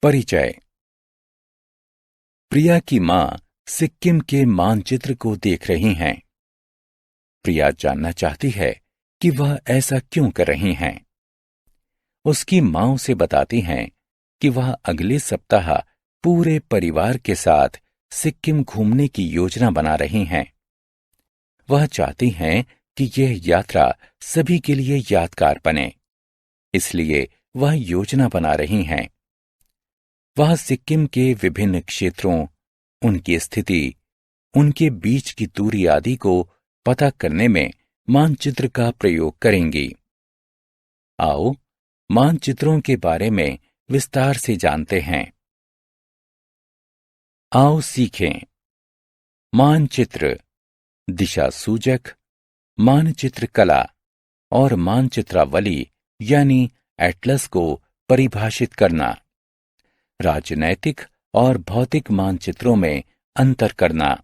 परिचय। प्रिया की मां सिक्किम के मानचित्र को देख रही हैं। प्रिया जानना चाहती है कि वह ऐसा क्यों कर रही हैं। उसकी मां उसे बताती हैं कि वह अगले सप्ताह पूरे परिवार के साथ सिक्किम घूमने की योजना बना रही हैं। वह चाहती हैं कि यह यात्रा सभी के लिए यादगार बने, इसलिए वह योजना बना रही हैं। वह सिक्किम के विभिन्न क्षेत्रों, उनकी स्थिति, उनके बीच की दूरी आदि को पता करने में मानचित्र का प्रयोग करेंगी। आओ मानचित्रों के बारे में विस्तार से जानते हैं। आओ सीखें। मानचित्र, दिशा सूचक, मानचित्र कला और मानचित्रावली यानी एटलस को परिभाषित करना। राजनैतिक और भौतिक मानचित्रों में अंतर करना।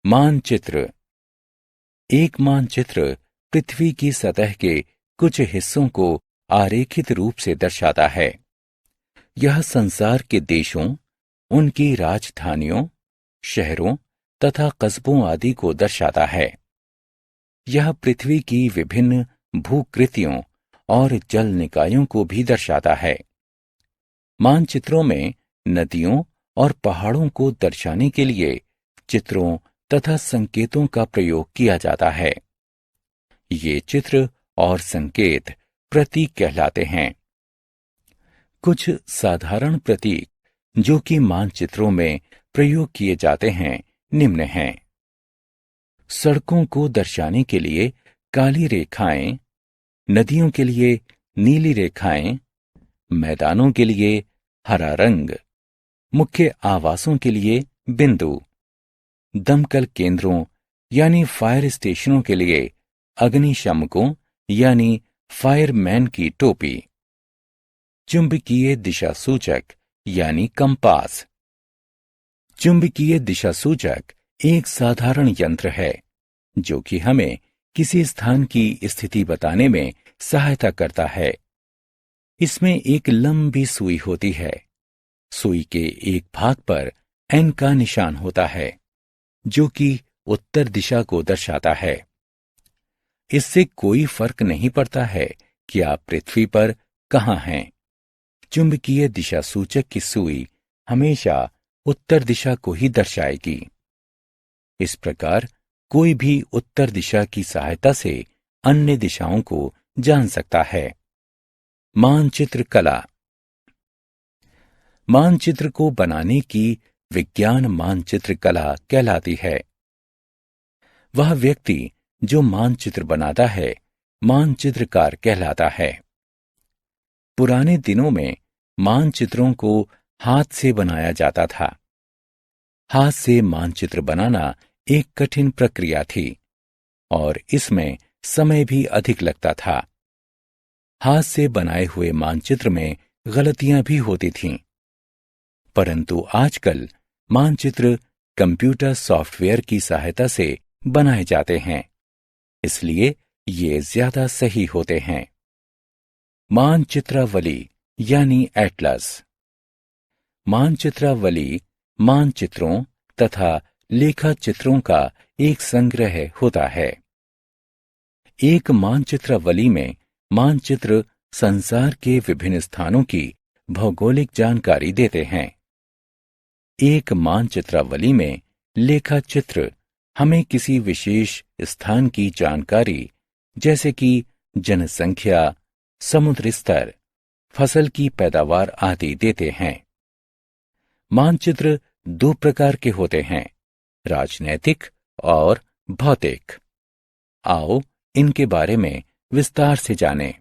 मानचित्र। एक मानचित्र पृथ्वी की सतह के कुछ हिस्सों को आरेखित रूप से दर्शाता है। यह संसार के देशों, उनकी राजधानियों, शहरों तथा कस्बों आदि को दर्शाता है। यह पृथ्वी की विभिन्न भूकृतियों और जल निकायों को भी दर्शाता है। मानचित्रों में नदियों और पहाड़ों को दर्शाने के लिए चित्रों तथा संकेतों का प्रयोग किया जाता है। ये चित्र और संकेत प्रतीक कहलाते हैं। कुछ साधारण प्रतीक जो कि मानचित्रों में प्रयोग किए जाते हैं निम्न हैं। सड़कों को दर्शाने के लिए काली रेखाएं, नदियों के लिए नीली रेखाएं, मैदानों के लिए हरा रंग, मुख्य आवासों के लिए बिंदु, दमकल केंद्रों यानी फायर स्टेशनों के लिए अग्निशमकों यानी फायरमैन की टोपी। चुंबकीय दिशा सूचक यानी कंपास। चुंबकीय दिशा सूचक एक साधारण यंत्र है जो कि हमें किसी स्थान की स्थिति बताने में सहायता करता है। इसमें एक लंबी सुई होती है। सुई के एक भाग पर एन का निशान होता है जो कि उत्तर दिशा को दर्शाता है। इससे कोई फर्क नहीं पड़ता है कि आप पृथ्वी पर कहां हैं। चुंबकीय दिशा सूचक की सुई हमेशा उत्तर दिशा को ही दर्शाएगी। इस प्रकार कोई भी उत्तर दिशा की सहायता से अन्य दिशाओं को जान सकता है। मानचित्र कला। मानचित्र को बनाने की विज्ञान मानचित्र कला कहलाती है। वह व्यक्ति जो मानचित्र बनाता है मानचित्रकार कहलाता है। पुराने दिनों में मानचित्रों को हाथ से बनाया जाता था। हाथ से मानचित्र बनाना एक कठिन प्रक्रिया थी और इसमें समय भी अधिक लगता था। हाथ से बनाए हुए मानचित्र में गलतियां भी होती थीं। परंतु आजकल मानचित्र कंप्यूटर सॉफ्टवेयर की सहायता से बनाए जाते हैं, इसलिए ये ज्यादा सही होते हैं। मानचित्रावली यानी एटलस। मानचित्रावली मानचित्रों तथा लेखा चित्रों का एक संग्रह होता है। एक मानचित्रावली में मानचित्र संसार के विभिन्न स्थानों की भौगोलिक जानकारी देते हैं। एक मानचित्रावली में लेखा चित्र हमें किसी विशेष स्थान की जानकारी जैसे कि जनसंख्या, समुद्र स्तर, फसल की पैदावार आदि देते हैं। मानचित्र दो प्रकार के होते हैं, राजनैतिक और भौतिक। आओ इनके बारे में विस्तार से जानें।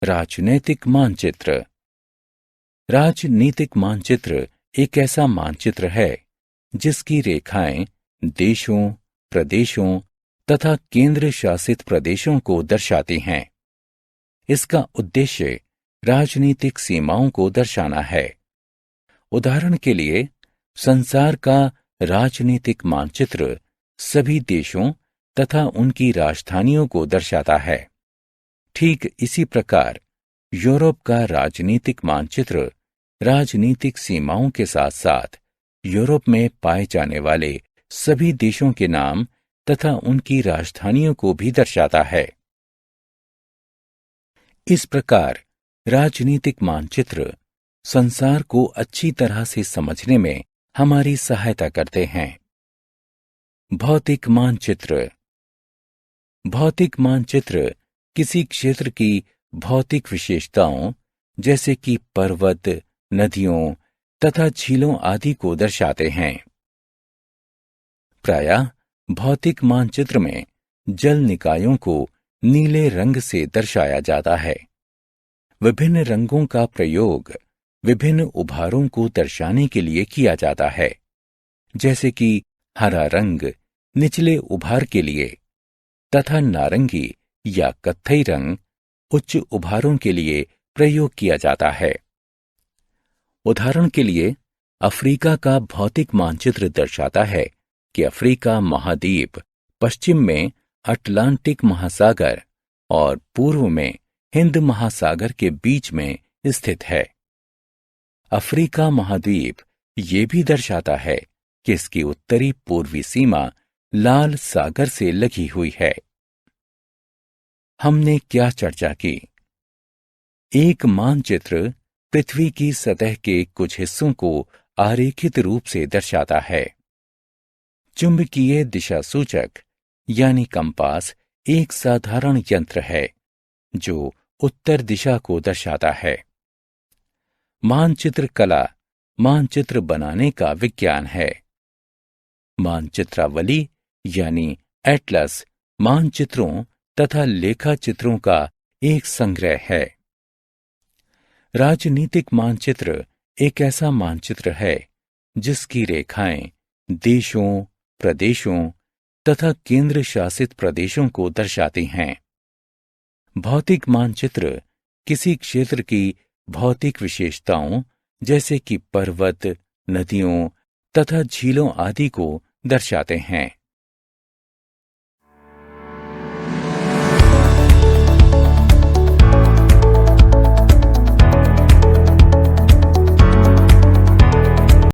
राजनैतिक मानचित्र। राजनीतिक मानचित्र एक ऐसा मानचित्र है जिसकी रेखाएं देशों, प्रदेशों तथा केंद्र शासित प्रदेशों को दर्शाती हैं। इसका उद्देश्य राजनीतिक सीमाओं को दर्शाना है। उदाहरण के लिए, संसार का राजनीतिक मानचित्र सभी देशों तथा उनकी राजधानियों को दर्शाता है। ठीक इसी प्रकार यूरोप का राजनीतिक मानचित्र राजनीतिक सीमाओं के साथ साथ यूरोप में पाए जाने वाले सभी देशों के नाम तथा उनकी राजधानियों को भी दर्शाता है। इस प्रकार राजनीतिक मानचित्र संसार को अच्छी तरह से समझने में हमारी सहायता करते हैं। भौतिक मानचित्र। भौतिक मानचित्र किसी क्षेत्र की भौतिक विशेषताओं जैसे कि पर्वत, नदियों तथा झीलों आदि को दर्शाते हैं। प्रायः भौतिक मानचित्र में जल निकायों को नीले रंग से दर्शाया जाता है। विभिन्न रंगों का प्रयोग विभिन्न उभारों को दर्शाने के लिए किया जाता है, जैसे कि हरा रंग निचले उभार के लिए तथा नारंगी या कत्थई रंग उच्च उभारों के लिए प्रयोग किया जाता है। उदाहरण के लिए अफ्रीका का भौतिक मानचित्र दर्शाता है कि अफ्रीका महाद्वीप पश्चिम में अटलांटिक महासागर और पूर्व में हिंद महासागर के बीच में स्थित है। अफ्रीका महाद्वीप ये भी दर्शाता है कि इसकी उत्तरी पूर्वी सीमा लाल सागर से लगी हुई है। हमने क्या चर्चा की? एक मानचित्र पृथ्वी की सतह के कुछ हिस्सों को आरेखित रूप से दर्शाता है। चुंबकीय दिशा सूचक यानी कंपास एक साधारण यंत्र है जो उत्तर दिशा को दर्शाता है। मानचित्र कला मानचित्र बनाने का विज्ञान है। मानचित्रावली यानी एटलस मानचित्रों तथा लेखा चित्रों का एक संग्रह है। राजनीतिक मानचित्र एक ऐसा मानचित्र है जिसकी रेखाएं देशों, प्रदेशों तथा केंद्र शासित प्रदेशों को दर्शाती हैं। भौतिक मानचित्र किसी क्षेत्र की भौतिक विशेषताओं जैसे कि पर्वत, नदियों तथा झीलों आदि को दर्शाते हैं।